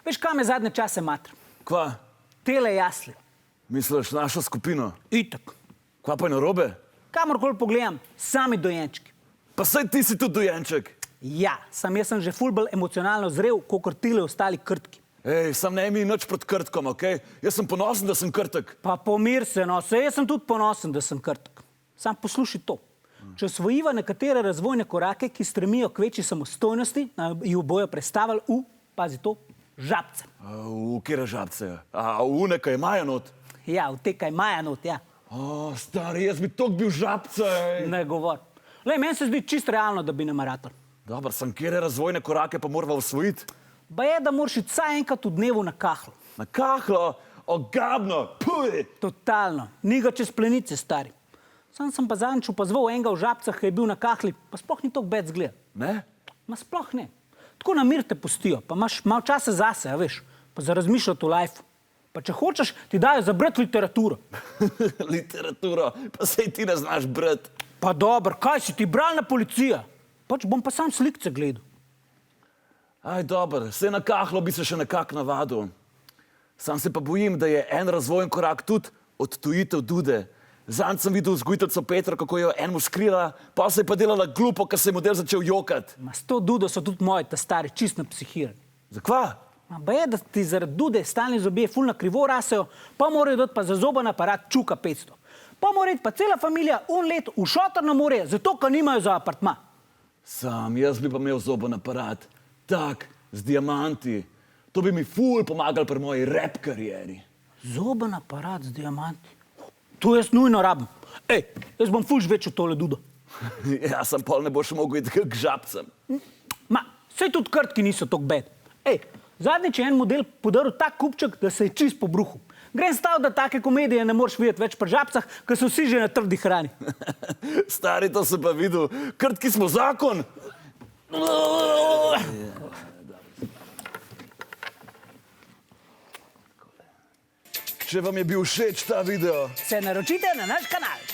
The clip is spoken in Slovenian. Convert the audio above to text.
Veš, kaj me zadnje čase matra? Kva? Tele jasli. Misliš našo skupino? Itak. Kva pa je narobe? Kamorkoli pogledam, sami dojenčki. Pa saj ti si tudi dojenček. Ja, jaz sem že ful bolj emocionalno zrel, kakor tile ostali krtki. Ej, sam ne mi nič proti krtkom, okej? Jaz sem ponosen, da sem krtek. Pa pomir se, no, jaz sem tudi ponosen, da sem krtek. Sam poslušaj to. Če osvojiva nekatere razvojne korake, ki stremijo k večji samostojnosti, ju bojo prestavili v, pazi to, žabce. V kere žabce? A v nekaj imajo not? Ja, v te kaj imajo not, ja. O, stari, jaz bi tok bil žabce. Ne govor. Lej, meni se zdi čisto realno, da bi ne maratal. Dobro, sem kere razvojne korake pa morava osvojiti? Ba je, da moraš iti vsaj enkrat v dnevu na kahlo. Na kahlo? Ogabno, puj! Totalno. Ni ga čez plenice, stari. Sam sem pa zadnjič opazoval enega v Žabcah, ki je bil na kahli, pa sploh ni toliko bed zgleda. Ne? Ma sploh ne. Tako na mir te pustijo, pa imaš malo časa zase, a veš, pa za razmišljati o lifeu. Pa če hočeš, ti dajo za brati literaturo. Literaturo? Pa sej ti ne znaš brati. Pa dobro, kaj si ti, bralna policija? Pač bom pa sam slikce gledal. Aj, dobro, sej na kahlo bi se še nekako navadil. Sam se pa bojim, da je en razvojen korak tudi odtujitev Dude. Zanj sem videl vzgojiteljico Petro, kako jo enemu skrila, pa se je pa delala glupo, ker se je model začel jokati. Ma s to Dudo so tudi moji ta stari čist napsihirani. Zakva? Ma ba je, da ti zaradi Dude stalni zobje ful na krivo rasejo, pa morajo dati pa za zoben aparat čuka 500. Pa mora iti pa cela familija let v šotor na morje, zato ker nimajo za apartma. Sam, jaz bi pa imel zoben aparat. Tak, z diamanti. To bi mi ful pomagal pri moji rap karieri. Zoben aparat z diamanti? To jaz nujno rabim. Ej, jaz bom ful žvečil tole Dudo. Ja, sam pol ne boš mogel iti k žabcem. Ma, sej tudi krtki niso tok bed. Ej, zadnjič je en model podaril tak kupček, da se je čist pobruhal. Grem stav, da take komedije ne moreš videti več pri žabcah, ker so vsi že na trdi hrani. Stari, to sem pa videl. Krtki smo zakon. Če vam je bil všeč ta video, Se naročite na naš kanal.